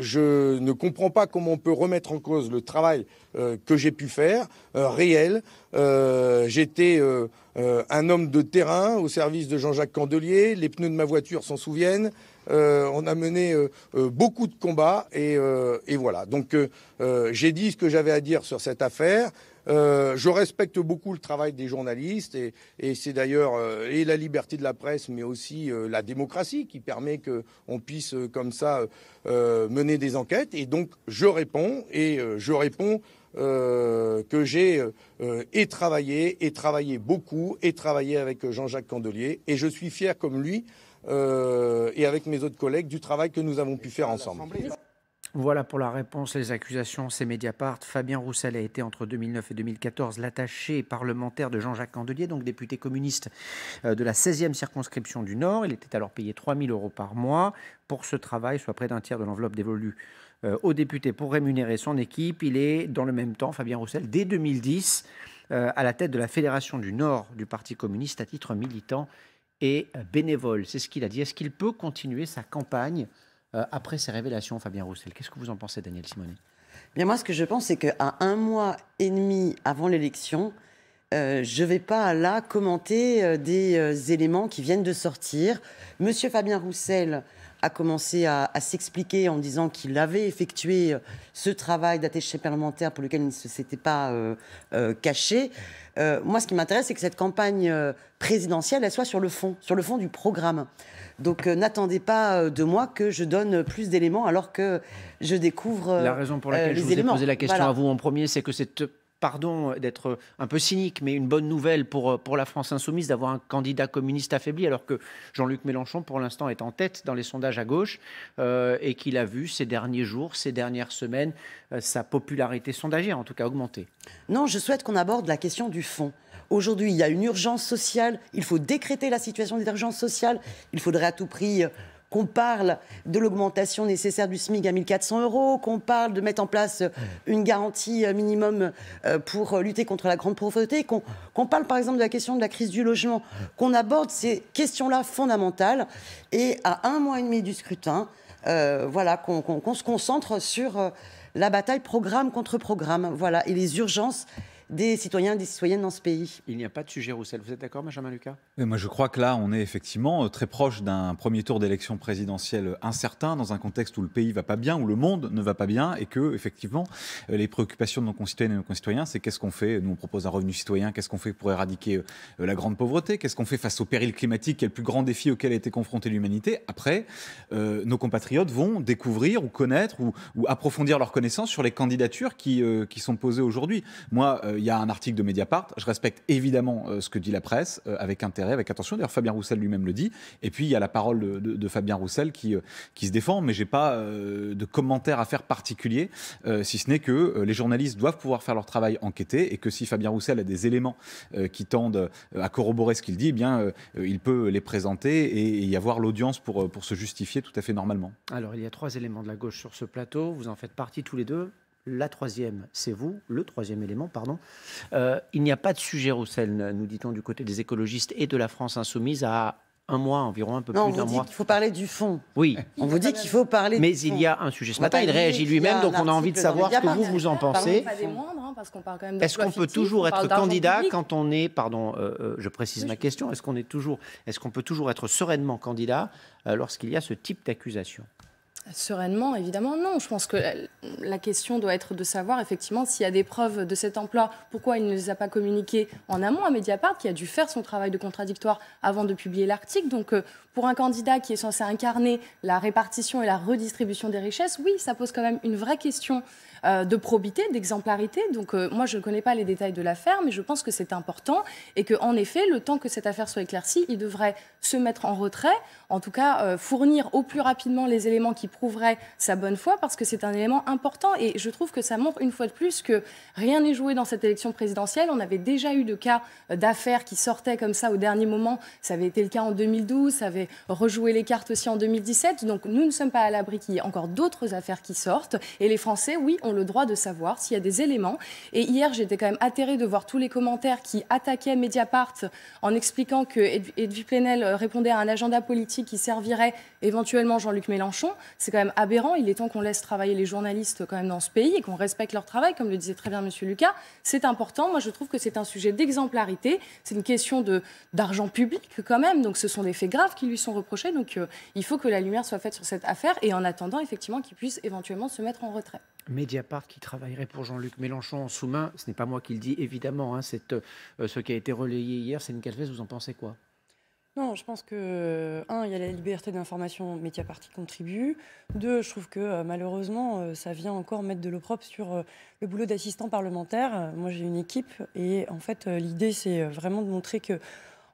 je ne comprends pas comment on peut remettre en cause le travail que j'ai pu faire, réel. J'étais un homme de terrain au service de Jean-Jacques Candelier. Les pneus de ma voiture s'en souviennent. On a mené beaucoup de combats et voilà. Donc j'ai dit ce que j'avais à dire sur cette affaire. Je respecte beaucoup le travail des journalistes et c'est d'ailleurs et la liberté de la presse, mais aussi la démocratie qui permet qu'on puisse comme ça mener des enquêtes. Et donc je réponds que j'ai travaillé beaucoup, et travaillé avec Jean-Jacques Candelier. Et je suis fier comme lui et avec mes autres collègues du travail que nous avons pu faire ensemble. Voilà pour la réponse. Les accusations, c'est Mediapart. Fabien Roussel a été entre 2009 et 2014 l'attaché parlementaire de Jean-Jacques Candelier, donc député communiste de la 16e circonscription du Nord. Il était alors payé 3 000 € par mois pour ce travail, soit près d'un tiers de l'enveloppe dévolue aux députés pour rémunérer son équipe. Il est dans le même temps, Fabien Roussel, dès 2010, à la tête de la Fédération du Nord du Parti communiste à titre militant et bénévole. C'est ce qu'il a dit. Est-ce qu'il peut continuer sa campagne après ces révélations, Fabien Roussel? Qu'est-ce que vous en pensez, Daniel Simonet? Bien, moi, ce que je pense, c'est qu'à 1 mois et demi avant l'élection, je ne vais pas là commenter des éléments qui viennent de sortir. Monsieur Fabien Roussel a commencé à s'expliquer en disant qu'il avait effectué ce travail d'attaché parlementaire pour lequel il ne s'était pas caché. Moi, ce qui m'intéresse, c'est que cette campagne présidentielle, elle soit sur le fond du programme. Donc, n'attendez pas de moi que je donne plus d'éléments alors que je découvre la raison pour laquelle je vous ai posé la question à vous en premier, c'est que c'est, pardon d'être un peu cynique, mais une bonne nouvelle pour la France insoumise d'avoir un candidat communiste affaibli, alors que Jean-Luc Mélenchon, pour l'instant, est en tête dans les sondages à gauche et qu'il a vu ces derniers jours, ces dernières semaines, sa popularité sondagère, en tout cas, augmenter. Non, je souhaite qu'on aborde la question du fond. Aujourd'hui, il y a une urgence sociale, il faut décréter la situation d'urgence sociale, il faudrait à tout prix qu'on parle de l'augmentation nécessaire du SMIC à 1 400 €, qu'on parle de mettre en place une garantie minimum pour lutter contre la grande pauvreté, qu'on parle par exemple de la question de la crise du logement, qu'on aborde ces questions-là fondamentales et à 1 mois et demi du scrutin, voilà, qu'on se concentre sur la bataille programme contre programme, voilà, et les urgences des citoyens et des citoyennes dans ce pays. Il n'y a pas de sujet Roussel. Vous êtes d'accord, Benjamin Lucas? Moi, je crois que là, on est effectivement très proche d'un premier tour d'élection présidentielle incertain, dans un contexte où le pays ne va pas bien, où le monde ne va pas bien, et que, effectivement, les préoccupations de nos concitoyennes et de nos concitoyens, c'est qu'est-ce qu'on fait? Nous, on propose un revenu citoyen. Qu'est-ce qu'on fait pour éradiquer la grande pauvreté? Qu'est-ce qu'on fait face au péril climatique, qui est le plus grand défi auquel a été confrontée l'humanité? Après, nos compatriotes vont découvrir ou connaître ou approfondir leurs connaissances sur les candidatures qui sont posées aujourd'hui. Moi, il y a un article de Mediapart, je respecte évidemment ce que dit la presse, avec intérêt, avec attention, d'ailleurs Fabien Roussel lui-même le dit, et puis il y a la parole de Fabien Roussel qui se défend, mais je n'ai pas de commentaire à faire particulier, si ce n'est que les journalistes doivent pouvoir faire leur travail enquêté, et que si Fabien Roussel a des éléments qui tendent à corroborer ce qu'il dit, eh bien, il peut les présenter et y avoir l'audience pour se justifier tout à fait normalement. Alors, il y a 3 éléments de la gauche sur ce plateau, vous en faites partie tous les deux. La troisième, c'est vous, le troisième élément, pardon. Il n'y a pas de sujet, Roussel, nous dit-on, du côté des écologistes et de la France insoumise à 1 mois, environ un peu plus d'un mois. Non, on vous dit qu'il faut parler du fond. Oui. On vous dit qu'il faut parler du fond. Mais il y a un sujet. Ce matin, il réagit lui-même, donc on a envie de savoir ce que vous en pensez. Pas des moindres, hein, parce qu'on parle quand même Est-ce qu'on peut toujours être candidat quand on est, pardon, je précise ma question, est-ce qu'on peut toujours être sereinement candidat lorsqu'il y a ce type d'accusation? Sereinement, évidemment, non. Je pense que la question doit être de savoir, effectivement, s'il y a des preuves de cet emploi, pourquoi il ne les a pas communiquées en amont à Mediapart, qui a dû faire son travail de contradictoire avant de publier l'article. Donc, pour un candidat qui est censé incarner la répartition et la redistribution des richesses, oui, ça pose quand même une vraie question de probité, d'exemplarité. Donc, moi, je ne connais pas les détails de l'affaire, mais je pense que c'est important et qu'en effet, le temps que cette affaire soit éclaircie, il devrait se mettre en retrait, en tout cas fournir au plus rapidement les éléments qui prouveraient sa bonne foi, parce que c'est un élément important. Et je trouve que ça montre une fois de plus que rien n'est joué dans cette élection présidentielle. On avait déjà eu de cas d'affaires qui sortaient comme ça au dernier moment. Ça avait été le cas en 2012, ça avait rejoué les cartes aussi en 2017. Donc nous ne sommes pas à l'abri qu'il y ait encore d'autres affaires qui sortent. Et les Français, oui, ont le droit de savoir s'il y a des éléments. Et hier, j'étais quand même atterrée de voir tous les commentaires qui attaquaient Mediapart en expliquant que Edwige Plenel répondait à un agenda politique qui servirait éventuellement Jean-Luc Mélenchon. C'est quand même aberrant. Il est temps qu'on laisse travailler les journalistes quand même dans ce pays et qu'on respecte leur travail, comme le disait très bien Monsieur Lucas. C'est important. Moi, je trouve que c'est un sujet d'exemplarité. C'est une question d'argent public quand même. Donc, ce sont des faits graves qui lui sont reprochés. Donc, il faut que la lumière soit faite sur cette affaire et en attendant, effectivement, qu'il puisse éventuellement se mettre en retrait. Mediapart qui travaillerait pour Jean-Luc Mélenchon en sous-main, ce n'est pas moi qui le dis, évidemment. Hein, ce qui a été relayé hier, Céline Calvez, vous en pensez quoi? Non, je pense que, il y a la liberté d'information, Mediapart qui contribue. 2, je trouve que malheureusement, ça vient encore mettre de l'opprobre sur le boulot d'assistant parlementaire. Moi, j'ai une équipe et en fait, l'idée, c'est vraiment de montrer que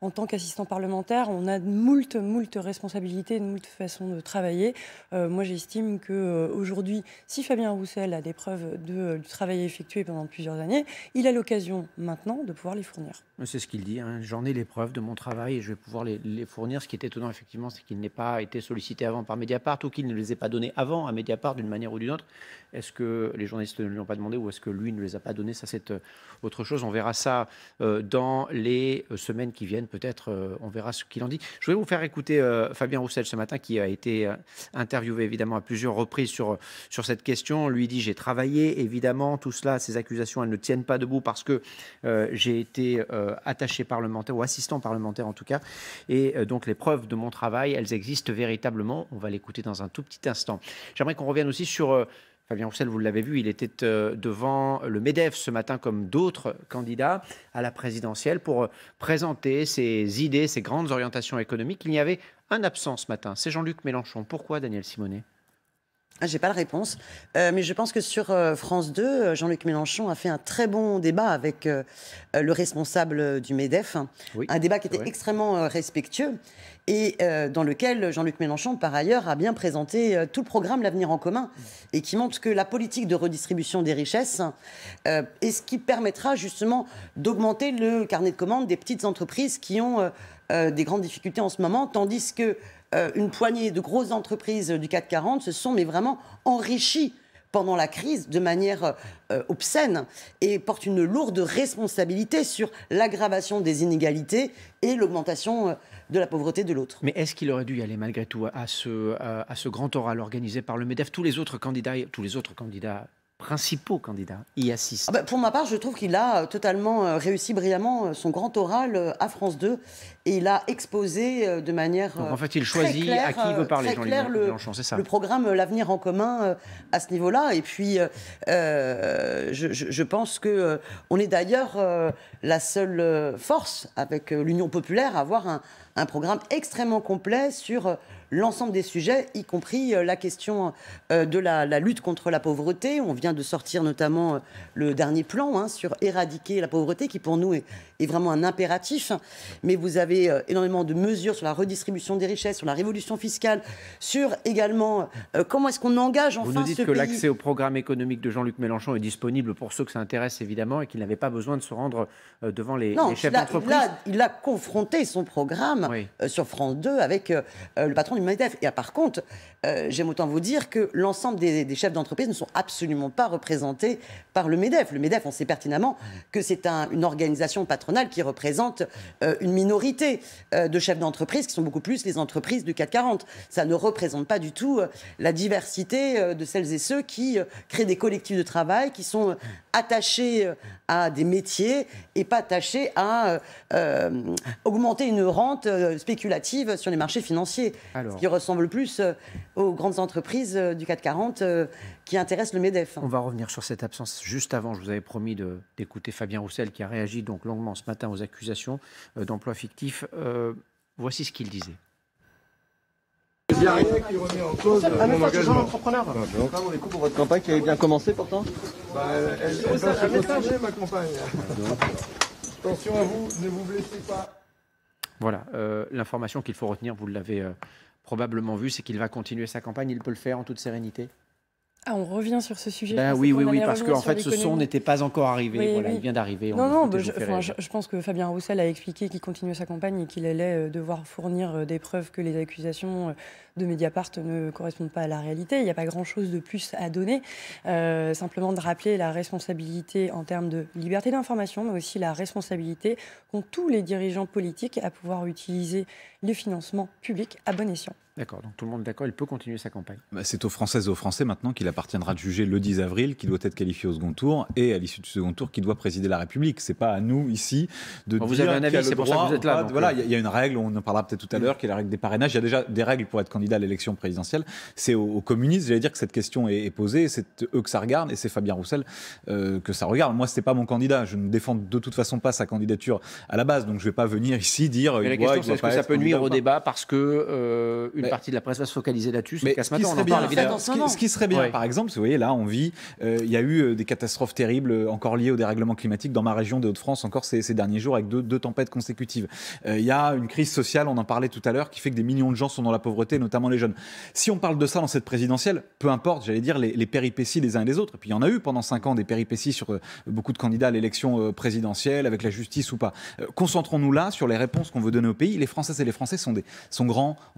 en tant qu'assistant parlementaire, on a moult responsabilités, moult façons de travailler. Moi, j'estime qu'aujourd'hui, si Fabien Roussel a des preuves du travail effectué pendant plusieurs années, il a l'occasion maintenant de pouvoir les fournir. C'est ce qu'il dit, hein. J'en ai les preuves de mon travail et je vais pouvoir les fournir. Ce qui est étonnant, effectivement, c'est qu'il n'ait pas été sollicité avant par Mediapart ou qu'il ne les ait pas donnés avant à Mediapart d'une manière ou d'une autre. Est-ce que les journalistes ne lui ont pas demandé ou est-ce que lui ne les a pas donnés? Ça, c'est autre chose. On verra ça dans les semaines qui viennent. Peut-être, on verra ce qu'il en dit. Je vais vous faire écouter Fabien Roussel ce matin, qui a été interviewé évidemment à plusieurs reprises sur cette question. Lui dit: j'ai travaillé, évidemment, tout cela, ces accusations, elles ne tiennent pas debout parce que j'ai été attaché parlementaire ou assistant parlementaire en tout cas. Et donc les preuves de mon travail, elles existent véritablement. On va l'écouter dans un tout petit instant. J'aimerais qu'on revienne aussi sur... Fabien Roussel, vous l'avez vu, il était devant le MEDEF ce matin, comme d'autres candidats à la présidentielle, pour présenter ses idées, ses grandes orientations économiques. Il y avait un absent ce matin, c'est Jean-Luc Mélenchon. Pourquoi, Daniel Simonet? J'ai pas la réponse, mais je pense que sur France 2, Jean-Luc Mélenchon a fait un très bon débat avec le responsable du MEDEF, Oui, un débat qui était extrêmement respectueux et dans lequel Jean-Luc Mélenchon, par ailleurs, a bien présenté tout le programme L'Avenir en commun et qui montre que la politique de redistribution des richesses est ce qui permettra justement d'augmenter le carnet de commandes des petites entreprises qui ont des grandes difficultés en ce moment, tandis que une poignée de grosses entreprises du CAC 40 se sont mais vraiment enrichies pendant la crise de manière obscène et portent une lourde responsabilité sur l'aggravation des inégalités et l'augmentation de la pauvreté de l'autre. Mais est-ce qu'il aurait dû y aller malgré tout à ce grand oral organisé par le MEDEF? Tous les autres candidats, principaux candidats, y assistent. Pour ma part, je trouve qu'il a totalement réussi brillamment son grand oral à France 2 et il a exposé de manière Donc en fait, il choisit claire, à qui il veut parler, Jean-Luc Mélenchon, c'est ça. Le programme L'Avenir en commun à ce niveau-là. Et puis, je pense qu'on est d'ailleurs la seule force avec l'Union populaire à avoir un programme extrêmement complet sur l'ensemble des sujets, y compris la question de la lutte contre la pauvreté. On vient de sortir notamment le dernier plan sur éradiquer la pauvreté, qui pour nous est vraiment un impératif. Mais vous avez énormément de mesures sur la redistribution des richesses, sur la révolution fiscale, sur également comment est-ce qu'on engage enfin ce pays. Vous nous dites que l'accès au programme économique de Jean-Luc Mélenchon est disponible pour ceux que ça intéresse évidemment et qu'il n'avait pas besoin de se rendre devant les chefs d'entreprise. Il a confronté son programme sur France 2 avec le patron du MEDEF. Et par contre, j'aime autant vous dire que l'ensemble des chefs d'entreprise ne sont absolument pas représentés par le MEDEF. Le MEDEF, on sait pertinemment que c'est une organisation patronale qui représente une minorité de chefs d'entreprise qui sont beaucoup plus les entreprises du CAC 40. Ça ne représente pas du tout la diversité de celles et ceux qui créent des collectifs de travail, qui sont attachés à des métiers et pas attachés à augmenter une rente spéculative sur les marchés financiers. Ce qui ressemble plus aux grandes entreprises du CAC 40 qui intéressent le MEDEF. On va revenir sur cette absence. Juste avant, je vous avais promis d'écouter Fabien Roussel qui a réagi donc longuement ce matin aux accusations d'emploi fictif. Voici ce qu'il disait. Il n'y a rien qui remet en cause mon engagement. Entrepreneur. On est pour votre campagne qui avait bien commencé pourtant. Elle va se potager, ma campagne. Attention à vous, ne vous blessez pas. Voilà, l'information qu'il faut retenir, vous l'avez probablement vu, c'est qu'il va continuer sa campagne. Il peut le faire en toute sérénité? Ah, on revient sur ce sujet. Oui, parce qu'en fait, ce son n'était pas encore arrivé. Oui, voilà, il vient d'arriver. Je pense que Fabien Roussel a expliqué qu'il continuait sa campagne et qu'il allait devoir fournir des preuves que les accusations de Mediapart ne correspondent pas à la réalité. Il n'y a pas grand-chose de plus à donner. Simplement de rappeler la responsabilité en termes de liberté d'information, mais aussi la responsabilité qu'ont tous les dirigeants politiques à pouvoir utiliser les financements publics à bon escient. D'accord, donc tout le monde est d'accord, il peut continuer sa campagne. C'est aux Françaises et aux Français maintenant qu'il appartiendra de juger le 10 avril, qui doit être qualifié au second tour, et à l'issue du second tour, qui doit présider la République. C'est pas à nous, ici, de dire... Vous avez un avis, c'est pour ça que vous êtes là. Voilà, il y a une règle, on en parlera peut-être tout à l'heure, qui est la règle des parrainages. Il y a déjà des règles pour être candidat à l'élection présidentielle. C'est aux communistes, j'allais dire, que cette question est posée, c'est eux que ça regarde, et c'est Fabien Roussel que ça regarde. Moi, c'était pas mon candidat. Je ne défends de toute façon pas sa candidature à la base, donc je vais pas venir ici dire... Mais la question, c'est est-ce que ça peut nuire au débat parce que une partie de la presse va se focaliser là-dessus. Mais ce qui serait bien, par exemple, vous voyez, là, on vit, il y a eu des catastrophes terribles encore liées au dérèglement climatique dans ma région des Hauts-de-France encore ces derniers jours avec deux tempêtes consécutives. Il y a une crise sociale, on en parlait tout à l'heure, qui fait que des millions de gens sont dans la pauvreté, notamment les jeunes. Si on parle de ça dans cette présidentielle, peu importe, j'allais dire, les péripéties des uns et des autres. Et puis il y en a eu pendant 5 ans des péripéties sur beaucoup de candidats à l'élection présidentielle, avec la justice ou pas. Concentrons-nous là sur les réponses qu'on veut donner au pays. Les Françaises et les Français sont grands,